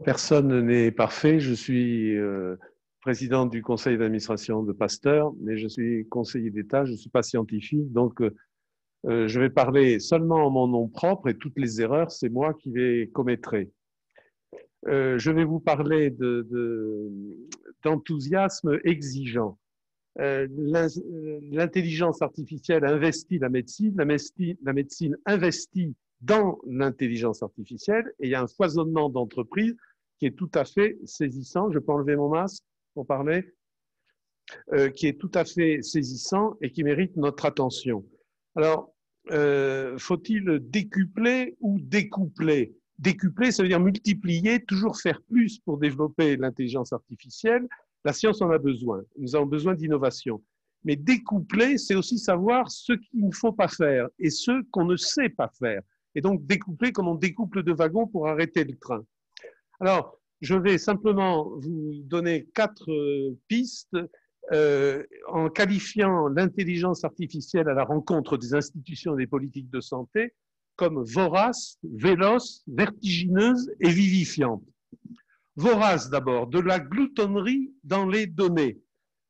Personne n'est parfait. Je suis président du conseil d'administration de Pasteur, mais je suis conseiller d'État, je ne suis pas scientifique, donc je vais parler seulement en mon nom propre et toutes les erreurs, c'est moi qui les commettrai. Je vais vous parler d'enthousiasme exigeant. L'intelligence artificielle investit la médecine investit dans l'intelligence artificielle et il y a un foisonnement d'entreprises qui est tout à fait saisissant. Je peux enlever mon masque pour parler, qui est tout à fait saisissant et qui mérite notre attention. Alors, faut-il décupler ou découpler? Décupler, ça veut dire multiplier, toujours faire plus pour développer l'intelligence artificielle. La science en a besoin. Nous avons besoin d'innovation. Mais découpler, c'est aussi savoir ce qu'il ne faut pas faire et ce qu'on ne sait pas faire. Et donc découpler comme on découple de wagons pour arrêter le train. Alors, je vais simplement vous donner 4 pistes en qualifiant l'intelligence artificielle à la rencontre des institutions et des politiques de santé comme vorace, véloce, vertigineuse et vivifiante. Vorace d'abord, de la gloutonnerie dans les données,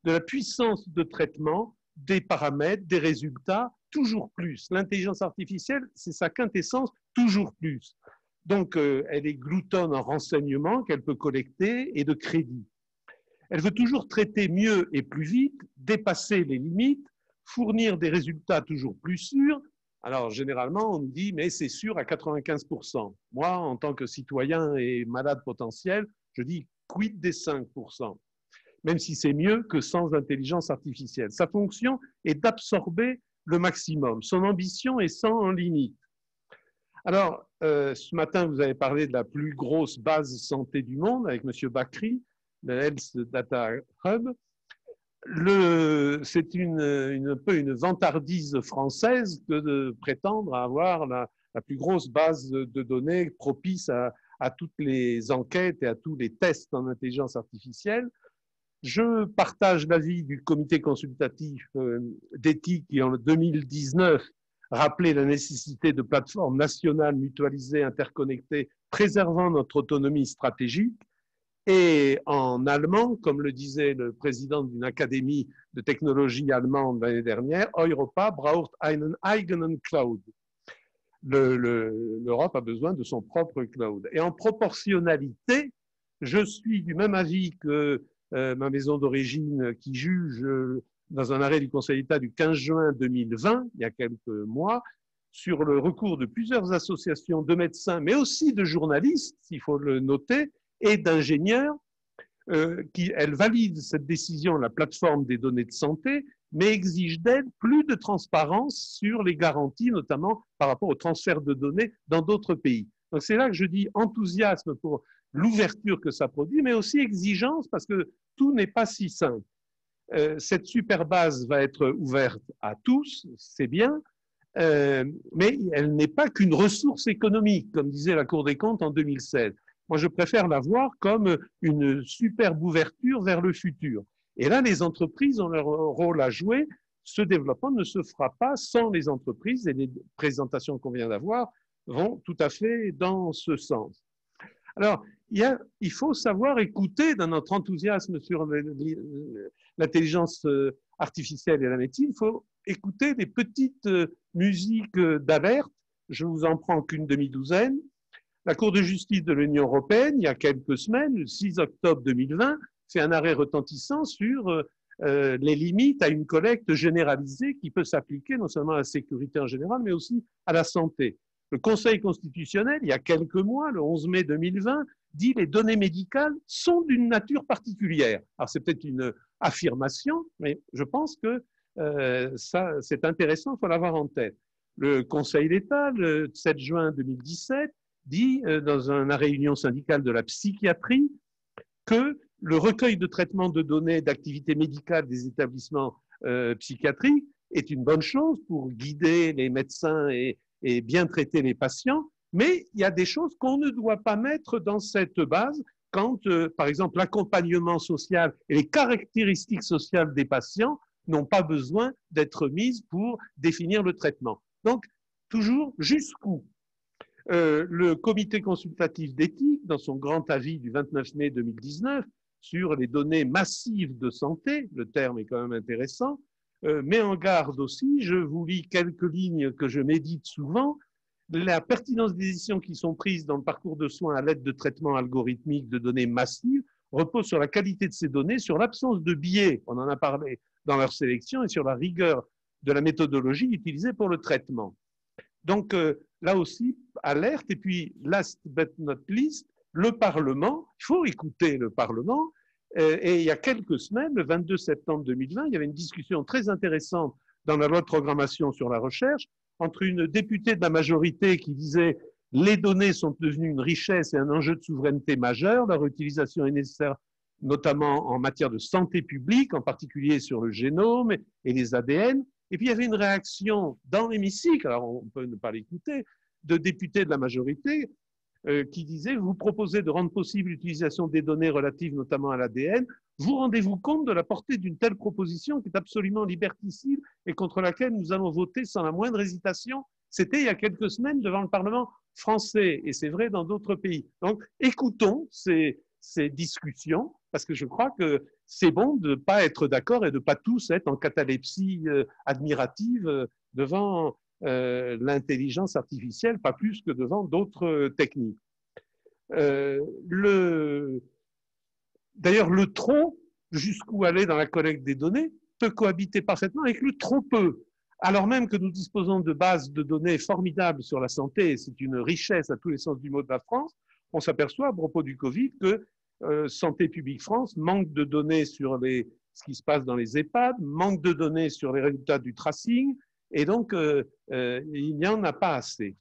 de la puissance de traitement, des paramètres, des résultats, toujours plus. L'intelligence artificielle, c'est sa quintessence, toujours plus. Donc, elle est gloutonne en renseignements qu'elle peut collecter et de crédit. Elle veut toujours traiter mieux et plus vite, dépasser les limites, fournir des résultats toujours plus sûrs. Alors, généralement, on nous dit, mais c'est sûr à 95%. Moi, en tant que citoyen et malade potentiel, je dis, quid des 5%, même si c'est mieux que sans intelligence artificielle. Sa fonction est d'absorber le maximum. Son ambition est sans limite. Alors, ce matin, vous avez parlé de la plus grosse base santé du monde avec M. Bakri, le Health Data Hub. C'est un peu une vantardise française que de prétendre avoir la plus grosse base de données propice à toutes les enquêtes et à tous les tests en intelligence artificielle. Je partage l'avis du comité consultatif d'éthique qui, en 2019, rappelait la nécessité de plateformes nationales mutualisées, interconnectées, préservant notre autonomie stratégique. Et en allemand, comme le disait le président d'une académie de technologie allemande l'année dernière, Europa braucht einen eigenen Cloud. L'Europe a besoin de son propre cloud. Et en proportionnalité, je suis du même avis que ma maison d'origine qui juge dans un arrêt du Conseil d'État du 15 juin 2020, il y a quelques mois, sur le recours de plusieurs associations de médecins, mais aussi de journalistes, il faut le noter, et d'ingénieurs, elle valide cette décision, la plateforme des données de santé, mais exige d'elle plus de transparence sur les garanties, notamment par rapport au transfert de données dans d'autres pays. Donc c'est là que je dis enthousiasme pour l'ouverture que ça produit, mais aussi exigence parce que tout n'est pas si simple. Cette super base va être ouverte à tous, c'est bien, mais elle n'est pas qu'une ressource économique, comme disait la Cour des comptes en 2016. Moi, je préfère la voir comme une superbe ouverture vers le futur. Et là, les entreprises ont leur rôle à jouer. Ce développement ne se fera pas sans les entreprises et les présentations qu'on vient d'avoir vont tout à fait dans ce sens. Alors, il faut savoir écouter dans notre enthousiasme sur l'intelligence artificielle et la médecine, il faut écouter des petites musiques d'alerte. Je vous en prends qu'une demi-douzaine. La Cour de justice de l'Union européenne, il y a quelques semaines, le 6 octobre 2020, fait un arrêt retentissant sur les limites à une collecte généralisée qui peut s'appliquer non seulement à la sécurité en général, mais aussi à la santé. Le Conseil constitutionnel, il y a quelques mois, le 11 mai 2020, dit que les données médicales sont d'une nature particulière. Alors c'est peut-être une affirmation, mais je pense que ça, c'est intéressant, il faut l'avoir en tête. Le Conseil d'État, le 7 juin 2017, dit dans une réunion syndicale de la psychiatrie que le recueil de traitement de données d'activité médicale des établissements psychiatriques est une bonne chose pour guider les médecins et bien traiter les patients, mais il y a des choses qu'on ne doit pas mettre dans cette base quand, par exemple, l'accompagnement social et les caractéristiques sociales des patients n'ont pas besoin d'être mises pour définir le traitement. Donc, toujours jusqu'où Le comité consultatif d'éthique, dans son grand avis du 29 mai 2019 sur les données massives de santé, le terme est quand même intéressant, met en garde aussi, je vous lis quelques lignes que je médite souvent, la pertinence des décisions qui sont prises dans le parcours de soins à l'aide de traitements algorithmiques de données massives repose sur la qualité de ces données, sur l'absence de biais, on en a parlé, dans leur sélection et sur la rigueur de la méthodologie utilisée pour le traitement. Donc là aussi, alerte. Et puis, last but not least, le Parlement, il faut écouter le Parlement. Et il y a quelques semaines, le 22 septembre 2020, il y avait une discussion très intéressante dans la loi de programmation sur la recherche entre une députée de la majorité qui disait « Les données sont devenues une richesse et un enjeu de souveraineté majeur, leur utilisation est nécessaire notamment en matière de santé publique, en particulier sur le génome et les ADN ». Et puis il y avait une réaction dans l'hémicycle, alors on peut ne pas l'écouter, de députés de la majorité qui disaient « Vous proposez de rendre possible l'utilisation des données relatives notamment à l'ADN. Vous rendez-vous compte de la portée d'une telle proposition qui est absolument liberticide et contre laquelle nous allons voter sans la moindre hésitation ?» C'était il y a quelques semaines devant le Parlement français et c'est vrai dans d'autres pays. Donc écoutons ces discussions parce que je crois que c'est bon de ne pas être d'accord et de ne pas tous être en catalepsie admirative devant l'intelligence artificielle, pas plus que devant d'autres techniques. D'ailleurs, le trop, jusqu'où aller dans la collecte des données, peut cohabiter parfaitement avec le trop peu. Alors même que nous disposons de bases de données formidables sur la santé, et c'est une richesse à tous les sens du mot de la France, on s'aperçoit à propos du Covid que Santé publique France manque de données sur ce qui se passe dans les EHPAD, manque de données sur les résultats du tracing, et donc il n'y en a pas assez.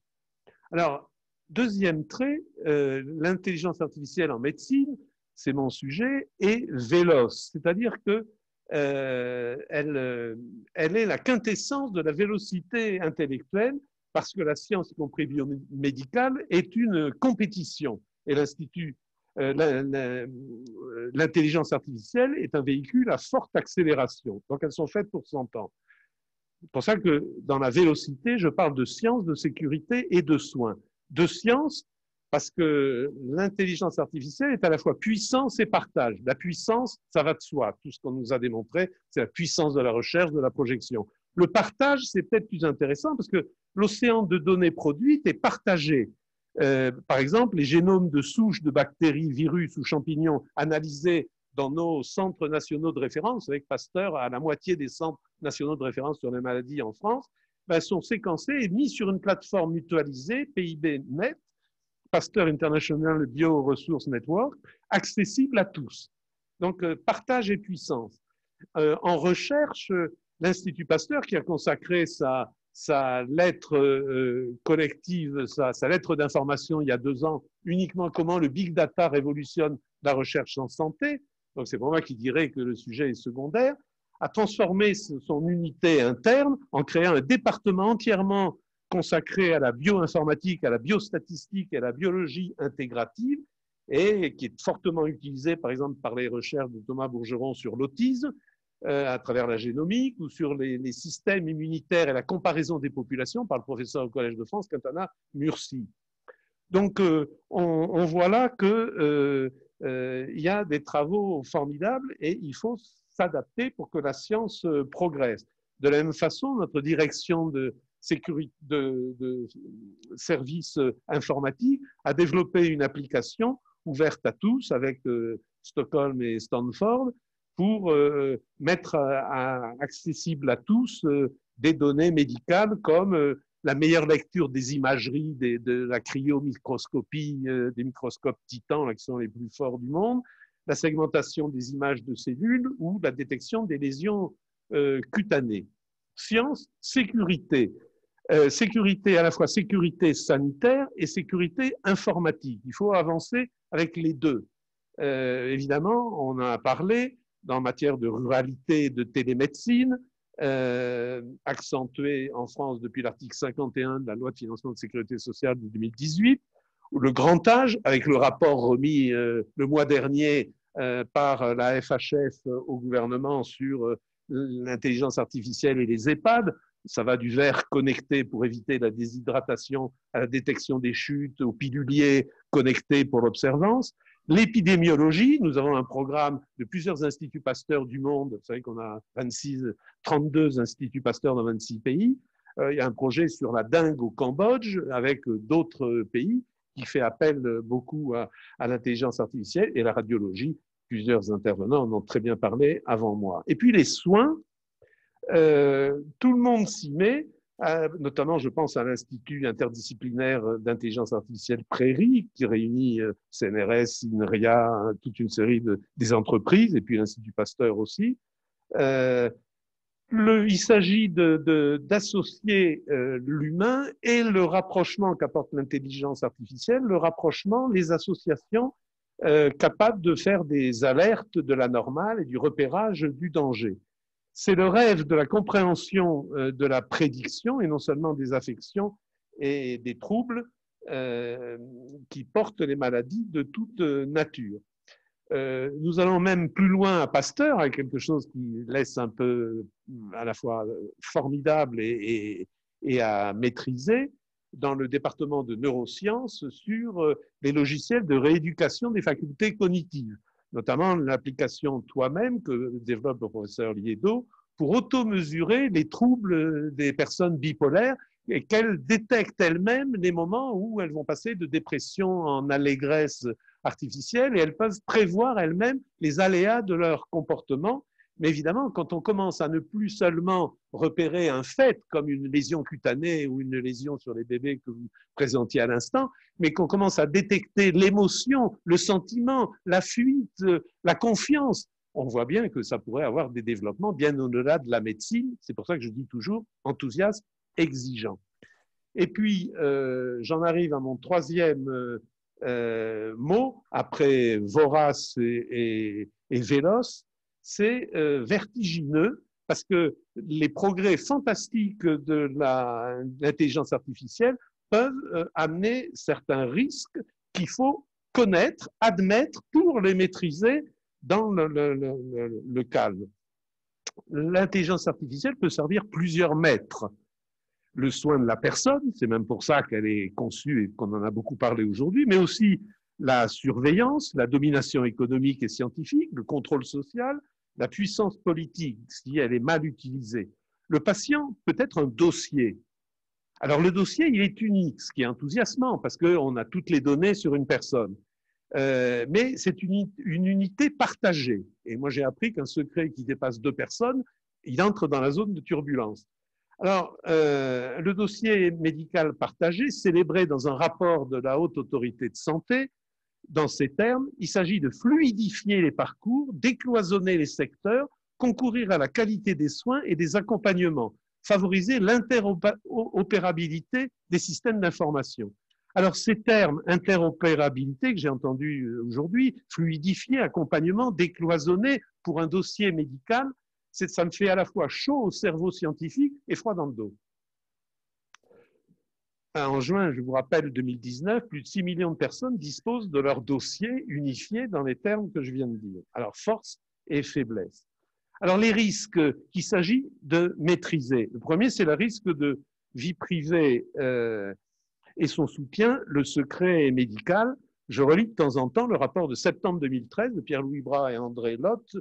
Alors, deuxième trait, l'intelligence artificielle en médecine, c'est mon sujet, est véloce, c'est-à-dire que elle est la quintessence de la vélocité intellectuelle parce que la science, y compris biomédicale, est une compétition. Et l'intelligence artificielle est un véhicule à forte accélération. Donc, elles sont faites pour s'entendre. C'est pour ça que dans la vélocité, je parle de science, de sécurité et de soins. De science, parce que l'intelligence artificielle est à la fois puissance et partage. La puissance, ça va de soi. Tout ce qu'on nous a démontré, c'est la puissance de la recherche, de la projection. Le partage, c'est peut-être plus intéressant parce que l'océan de données produites est partagé. Par exemple, les génomes de souches de bactéries, virus ou champignons analysés dans nos centres nationaux de référence, avec Pasteur à la moitié des centres nationaux de référence sur les maladies en France, sont séquencés et mis sur une plateforme mutualisée, PIBNet, Pasteur International Bioresource Network, accessible à tous. Donc, partage et puissance. En recherche, l'Institut Pasteur, qui a consacré sa lettre collective, sa lettre d'information il y a 2 ans, uniquement comment le big data révolutionne la recherche en santé, donc c'est pour moi qui dirais que le sujet est secondaire, a transformé son unité interne en créant un département entièrement consacré à la bioinformatique, à la biostatistique et à la biologie intégrative, et qui est fortement utilisé, par exemple, par les recherches de Thomas Bourgeron sur l'autisme, à travers la génomique, ou sur les systèmes immunitaires et la comparaison des populations par le professeur au Collège de France, Quintana Murcy. Donc, on voit là qu'il y a des travaux formidables et il faut s'adapter pour que la science progresse. De la même façon, notre direction de services informatiques a développé une application ouverte à tous avec Stockholm et Stanford pour mettre accessible à tous des données médicales comme la meilleure lecture des imageries de la cryomicroscopie, des microscopes Titan, là, qui sont les plus forts du monde, la segmentation des images de cellules ou la détection des lésions cutanées. Science, sécurité. Sécurité, à la fois sécurité sanitaire et sécurité informatique. Il faut avancer avec les deux. Évidemment, on en a parlé en matière de ruralité et de télémédecine, accentuée en France depuis l'article 51 de la loi de financement de sécurité sociale de 2018, ou le grand âge, avec le rapport remis le mois dernier par la FHF au gouvernement sur l'intelligence artificielle et les EHPAD, Ça va du verre connecté pour éviter la déshydratation à la détection des chutes, au pilulier connecté pour l'observance. L'épidémiologie, nous avons un programme de plusieurs instituts Pasteur du monde. Vous savez qu'on a 32 instituts Pasteur dans 26 pays. Il y a un projet sur la dengue au Cambodge avec d'autres pays qui fait appel beaucoup à l'intelligence artificielle et la radiologie. Plusieurs intervenants en ont très bien parlé avant moi. Et puis les soins, tout le monde s'y met, notamment je pense à l'Institut interdisciplinaire d'intelligence artificielle Prairie, qui réunit CNRS, INRIA, toute une série des entreprises, et puis l'Institut Pasteur aussi. Il s'agit d'associer l'humain et le rapprochement qu'apporte l'intelligence artificielle, le rapprochement, les associations capables de faire des alertes de la normale et du repérage du danger. C'est le rêve de la compréhension de la prédiction et non seulement des affections et des troubles qui portent les maladies de toute nature. Nous allons même plus loin à Pasteur avec quelque chose qui laisse un peu à la fois formidable et à maîtriser dans le département de neurosciences sur les logiciels de rééducation des facultés cognitives, notamment l'application Toi-même que développe le professeur Liedo pour auto-mesurer les troubles des personnes bipolaires et qu'elles détectent elles-mêmes les moments où elles vont passer de dépression en allégresse artificielle et elles peuvent prévoir elles-mêmes les aléas de leur comportement. Mais évidemment, quand on commence à ne plus seulement repérer un fait comme une lésion cutanée ou une lésion sur les bébés que vous présentiez à l'instant, mais qu'on commence à détecter l'émotion, le sentiment, la fuite, la confiance, on voit bien que ça pourrait avoir des développements bien au-delà de la médecine. C'est pour ça que je dis toujours enthousiasme, exigeant. Et puis, j'en arrive à mon troisième mot, après vorace et véloce, c'est vertigineux, parce que les progrès fantastiques de l'intelligence artificielle peuvent amener certains risques qu'il faut connaître, admettre pour les maîtriser dans le calme. L'intelligence artificielle peut servir plusieurs maîtres. Le soin de la personne, c'est même pour ça qu'elle est conçue et qu'on en a beaucoup parlé aujourd'hui, mais aussi la surveillance, la domination économique et scientifique, le contrôle social, la puissance politique, si elle est mal utilisée. Le patient peut être un dossier. Alors le dossier, il est unique, ce qui est enthousiasmant, parce qu'on a toutes les données sur une personne. Mais c'est une unité partagée. Et moi, j'ai appris qu'un secret qui dépasse 2 personnes, il entre dans la zone de turbulence. Alors, le dossier médical partagé, célébré dans un rapport de la Haute Autorité de Santé, dans ces termes, il s'agit de fluidifier les parcours, décloisonner les secteurs, concourir à la qualité des soins et des accompagnements, favoriser l'interopérabilité des systèmes d'information. Alors, ces termes, interopérabilité, que j'ai entendu aujourd'hui, fluidifier, accompagnement, décloisonner pour un dossier médical, ça me fait à la fois chaud au cerveau scientifique et froid dans le dos. En juin, je vous rappelle, 2019, plus de 6 millions de personnes disposent de leur dossier unifié dans les termes que je viens de dire. Alors, force et faiblesse. Alors, les risques qu'il s'agit de maîtriser. Le premier, c'est le risque de vie privée et son soutien, le secret médical. Je relis de temps en temps le rapport de septembre 2013 de Pierre-Louis Bras et André Lotte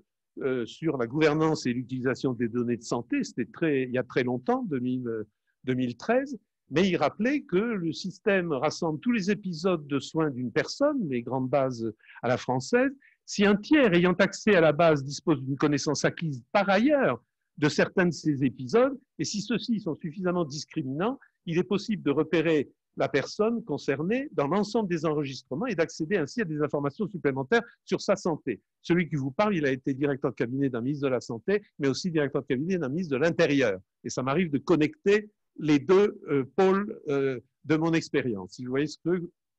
sur la gouvernance et l'utilisation des données de santé. C'était il y a très longtemps, 2013. Mais il rappelait que le système rassemble tous les épisodes de soins d'une personne, les grandes bases à la française. Si un tiers ayant accès à la base dispose d'une connaissance acquise par ailleurs de certains de ces épisodes, et si ceux-ci sont suffisamment discriminants, il est possible de repérer la personne concernée dans l'ensemble des enregistrements et d'accéder ainsi à des informations supplémentaires sur sa santé. Celui qui vous parle, il a été directeur de cabinet d'un ministre de la Santé, mais aussi directeur de cabinet d'un ministre de l'Intérieur. Et ça m'arrive de connecter les deux pôles de mon expérience, si vous voyez ce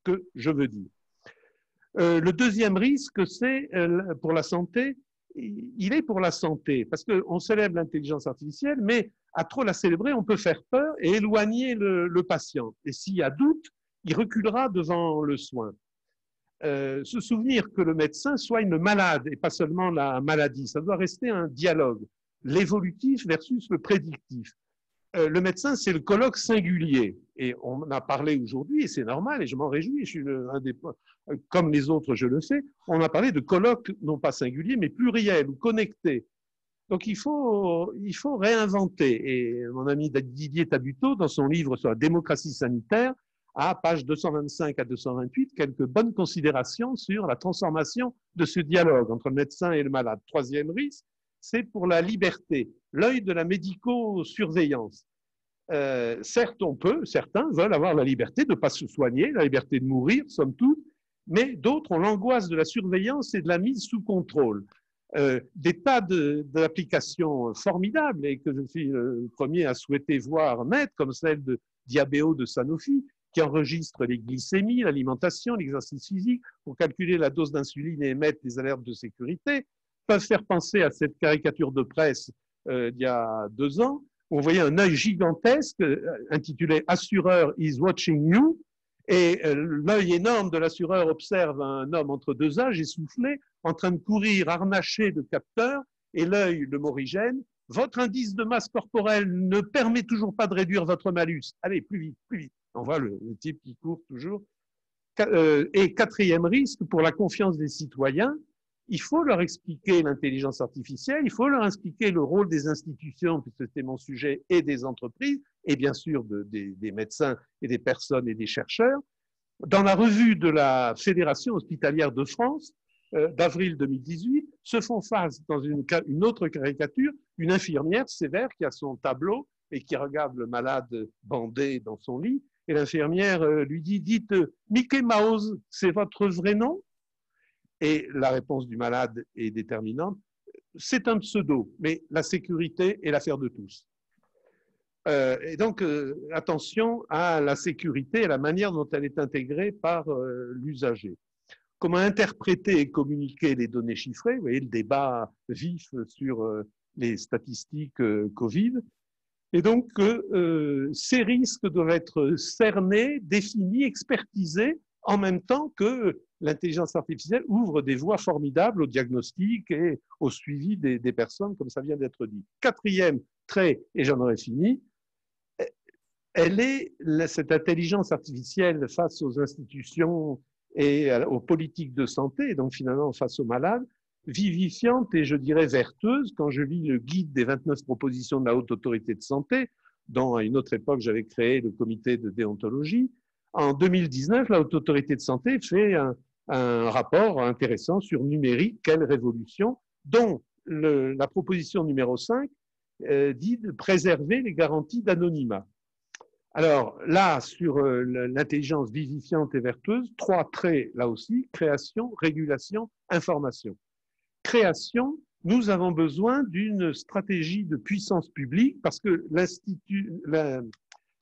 que je veux dire. Le deuxième risque, c'est pour la santé. Il est pour la santé, parce qu'on célèbre l'intelligence artificielle, mais à trop la célébrer, on peut faire peur et éloigner le patient. Et s'il y a doute, il reculera devant le soin. Se souvenir que le médecin soigne le malade et pas seulement la maladie, ça doit rester un dialogue, l'évolutif versus le prédictif. Le médecin, c'est le colloque singulier. Et on en a parlé aujourd'hui, et c'est normal, et je m'en réjouis, je suis comme les autres, je le sais, on a parlé de colloque, non pas singulier, mais pluriel ou connecté. Donc il faut réinventer. Et mon ami Didier Tabuteau, dans son livre sur la démocratie sanitaire, a, page 225 à 228, quelques bonnes considérations sur la transformation de ce dialogue entre le médecin et le malade. Troisième risque, c'est pour la liberté, l'œil de la médico-surveillance. Certains veulent avoir la liberté de ne pas se soigner, la liberté de mourir, somme toute, mais d'autres ont l'angoisse de la surveillance et de la mise sous contrôle. Des tas d'applications formidables et que je suis le premier à souhaiter voir naître, comme celle de Diabeo de Sanofi, qui enregistre les glycémies, l'alimentation, l'exercice physique pour calculer la dose d'insuline et émettre des alertes de sécurité, peuvent faire penser à cette caricature de presse d'il y a 2 ans, où on voyait un œil gigantesque intitulé « Assureur is watching you », et l'œil énorme de l'assureur observe un homme entre 2 âges, essoufflé, en train de courir, harnaché de capteurs, et l'œil, le morigène, votre indice de masse corporelle ne permet toujours pas de réduire votre malus. Allez, plus vite, plus vite. On voit le type qui court toujours. Et quatrième risque, pour la confiance des citoyens, il faut leur expliquer l'intelligence artificielle, il faut leur expliquer le rôle des institutions, puisque c'était mon sujet, et des entreprises, et bien sûr des médecins et des personnes et des chercheurs. Dans la revue de la Fédération hospitalière de France, d'avril 2018, se font face, dans une autre caricature, une infirmière sévère qui a son tableau et qui regarde le malade bandé dans son lit. Et l'infirmière lui dit « Dites, Mickey Mouse, c'est votre vrai nom ?» Et la réponse du malade est déterminante. C'est un pseudo, mais la sécurité est l'affaire de tous. Et donc, attention à la sécurité et à la manière dont elle est intégrée par l'usager. Comment interpréter et communiquer les données chiffrées? Vous voyez le débat vif sur les statistiques Covid. Et donc, ces risques doivent être cernés, définis, expertisés, en même temps que l'intelligence artificielle ouvre des voies formidables au diagnostic et au suivi des personnes, comme ça vient d'être dit. Quatrième trait, et j'en aurai fini, cette intelligence artificielle face aux institutions et aux politiques de santé, et donc finalement face aux malades, vivifiante et je dirais vertueuse. Quand je lis le guide des 29 propositions de la Haute Autorité de Santé, dont à une autre époque j'avais créé le comité de déontologie, en 2019, la Haute Autorité de Santé fait un rapport intéressant sur numérique, quelle révolution, dont la proposition numéro 5 dit de préserver les garanties d'anonymat. Alors là, sur l'intelligence vivifiante et vertueuse, 3 traits là aussi, création, régulation, information. Création, nous avons besoin d'une stratégie de puissance publique parce que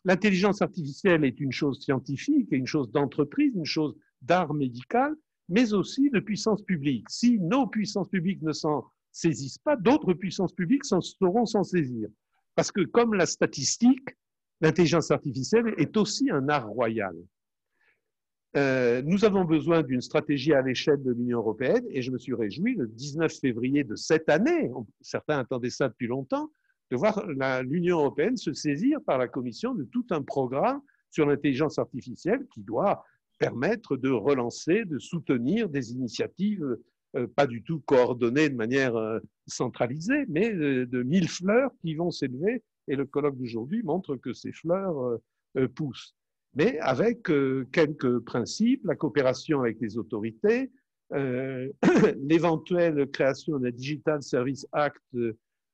l'intelligence artificielle est une chose scientifique, et une chose d'entreprise, une chose d'art médical, mais aussi de puissance publique. Si nos puissances publiques ne s'en saisissent pas, d'autres puissances publiques sauront s'en saisir. Parce que comme la statistique, l'intelligence artificielle est aussi un art royal. Nous avons besoin d'une stratégie à l'échelle de l'Union européenne et je me suis réjoui le 19 février de cette année, certains attendaient ça depuis longtemps, de voir l'Union européenne se saisir par la Commission de tout un programme sur l'intelligence artificielle qui doit permettre de relancer, de soutenir des initiatives pas du tout coordonnées de manière centralisée, mais de 1000 fleurs qui vont s'élever et le colloque d'aujourd'hui montre que ces fleurs poussent. Mais avec quelques principes, la coopération avec les autorités, l'éventuelle création d'un Digital Service Act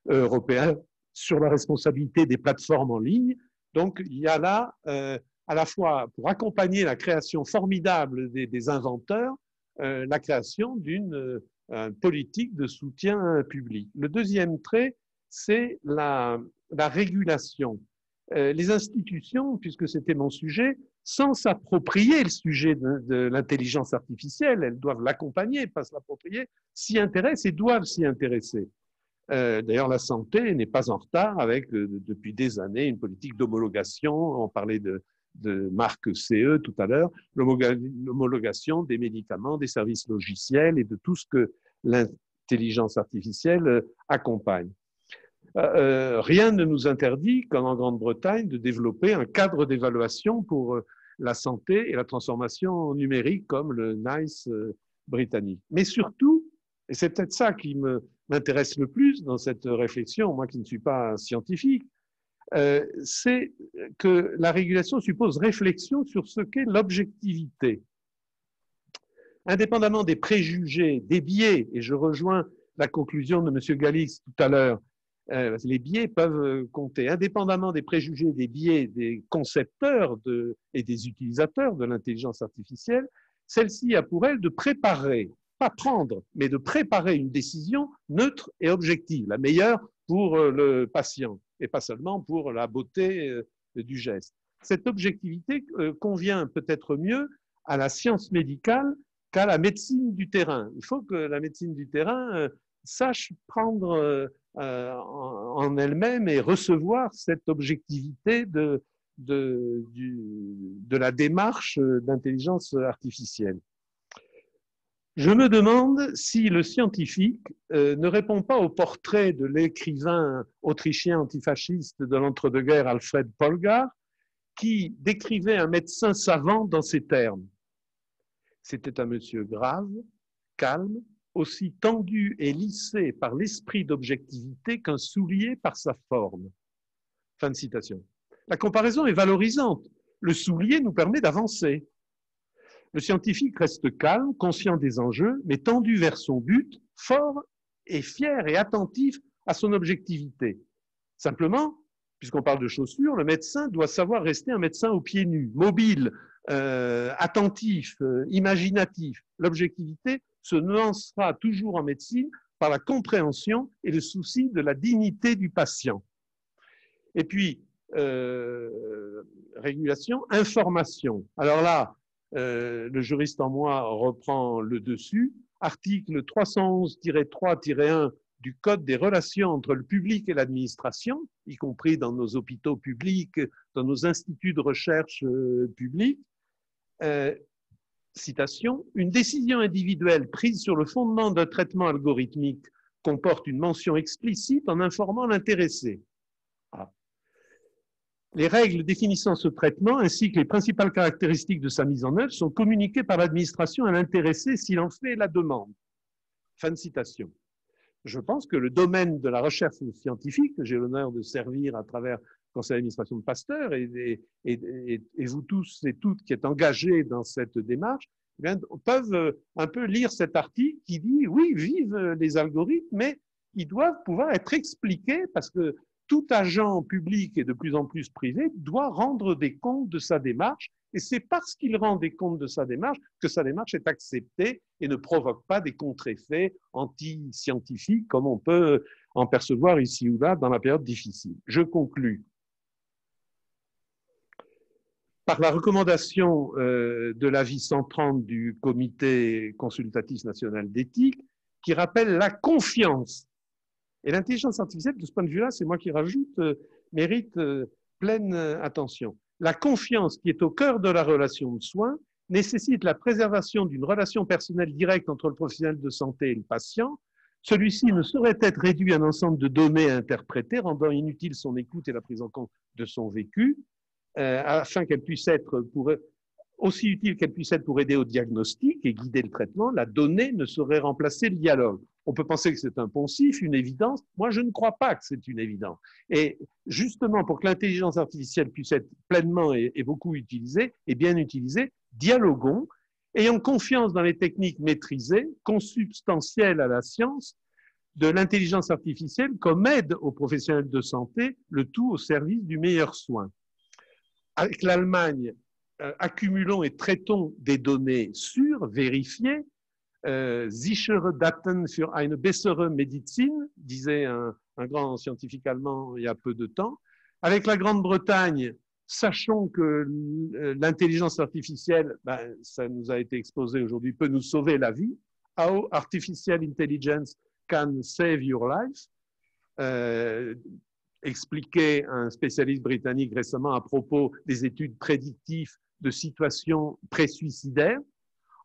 européen sur la responsabilité des plateformes en ligne. Donc, il y a là, à la fois pour accompagner la création formidable des inventeurs, la création d'une politique de soutien public. Le deuxième trait, c'est la régulation. Les institutions, puisque c'était mon sujet, sans s'approprier le sujet de l'intelligence artificielle, elles doivent l'accompagner, pas se l'approprier, s'y intéressent et doivent s'y intéresser. D'ailleurs, la santé n'est pas en retard avec, depuis des années, une politique d'homologation. On parlait de marque CE tout à l'heure, l'homologation des médicaments, des services logiciels et de tout ce que l'intelligence artificielle accompagne. rien ne nous interdit, comme en Grande-Bretagne, de développer un cadre d'évaluation pour la santé et la transformation numérique comme le NICE britannique. Mais surtout, et c'est peut-être ça qui m'intéresse le plus dans cette réflexion, moi qui ne suis pas scientifique, c'est que la régulation suppose réflexion sur ce qu'est l'objectivité. Indépendamment des préjugés, des biais, et je rejoins la conclusion de M. Galix tout à l'heure, les biais peuvent compter, indépendamment des préjugés, des biais des concepteurs et des utilisateurs de l'intelligence artificielle, celle-ci a pour elle de préparer, pas prendre, mais de préparer une décision neutre et objective, la meilleure pour le patient, et pas seulement pour la beauté du geste. Cette objectivité convient peut-être mieux à la science médicale qu'à la médecine du terrain. Il faut que la médecine du terrain sache prendre en elle-même et recevoir cette objectivité de la démarche d'intelligence artificielle. Je me demande si le scientifique ne répond pas au portrait de l'écrivain autrichien antifasciste de l'entre-deux-guerres Alfred Polgar, qui décrivait un médecin savant dans ces termes. C'était un monsieur grave, calme, aussi tendu et lissé par l'esprit d'objectivité qu'un soulier par sa forme. Fin de citation. La comparaison est valorisante. Le soulier nous permet d'avancer. Le scientifique reste calme, conscient des enjeux, mais tendu vers son but, fort et fier et attentif à son objectivité. Simplement, puisqu'on parle de chaussures, le médecin doit savoir rester un médecin aux pieds nus, mobile, attentif, imaginatif. L'objectivité se nuancera toujours en médecine par la compréhension et le souci de la dignité du patient. Et puis, régulation, information. Alors là, le juriste en moi reprend le dessus. Article 311-3-1 du Code des relations entre le public et l'administration, y compris dans nos hôpitaux publics, dans nos instituts de recherche publics. Citation, une décision individuelle prise sur le fondement d'un traitement algorithmique comporte une mention explicite en informant l'intéressé. Ah. Les règles définissant ce traitement ainsi que les principales caractéristiques de sa mise en œuvre sont communiquées par l'administration à l'intéressé s'il en fait la demande. Fin de citation. Je pense que le domaine de la recherche scientifique, que j'ai l'honneur de servir à travers le conseil d'administration de Pasteur et vous tous et toutes qui êtes engagés dans cette démarche, eh bien, peuvent un peu lire cet article qui dit oui, vive les algorithmes, mais ils doivent pouvoir être expliqués parce que tout agent public et de plus en plus privé doit rendre des comptes de sa démarche. Et c'est parce qu'il rend des comptes de sa démarche que sa démarche est acceptée et ne provoque pas des contre-effets anti-scientifiques comme on peut en percevoir ici ou là dans la période difficile. Je conclus par la recommandation de l'avis 130 du Comité consultatif national d'éthique qui rappelle la confiance. Et l'intelligence artificielle, de ce point de vue-là, c'est moi qui rajoute, mérite pleine attention. La confiance qui est au cœur de la relation de soins nécessite la préservation d'une relation personnelle directe entre le professionnel de santé et le patient. Celui-ci ne saurait être réduit à un ensemble de données à interpréter, rendant inutile son écoute et la prise en compte de son vécu, afin qu'elle puisse être aussi utile qu'elle puisse être pour aider au diagnostic et guider le traitement. La donnée ne saurait remplacer le dialogue. On peut penser que c'est un poncif, une évidence. Moi, je ne crois pas que c'est une évidence. Et justement, pour que l'intelligence artificielle puisse être pleinement et beaucoup utilisée et bien utilisée, dialoguons, ayant confiance dans les techniques maîtrisées, consubstantielles à la science, de l'intelligence artificielle comme aide aux professionnels de santé, le tout au service du meilleur soin. Avec l'Allemagne, accumulons et traitons des données sûres, vérifiées, sichere Daten für eine bessere Medizin, disait un grand scientifique allemand il y a peu de temps. Avec la Grande-Bretagne, sachons que l'intelligence artificielle, ça nous a été exposé aujourd'hui, peut nous sauver la vie. How artificial intelligence can save your life. Expliquait un spécialiste britannique récemment à propos des études prédictives de situations pré-suicidaires.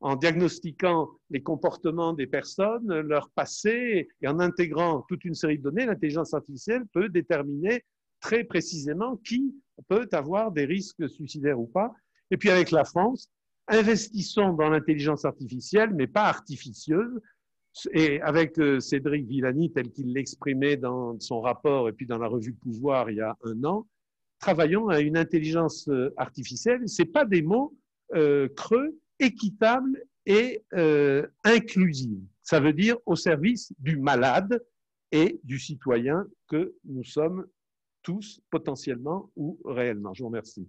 en diagnostiquant les comportements des personnes, leur passé, et en intégrant toute une série de données, l'intelligence artificielle peut déterminer très précisément qui peut avoir des risques suicidaires ou pas. Et puis avec la France, investissons dans l'intelligence artificielle, mais pas artificieuse. Et avec Cédric Villani, tel qu'il l'exprimait dans son rapport et puis dans la revue Pouvoir il y a un an, travaillons à une intelligence artificielle. Ce n'est pas des mots creux, équitable et inclusive. Ça veut dire au service du malade et du citoyen que nous sommes tous potentiellement ou réellement. Je vous remercie.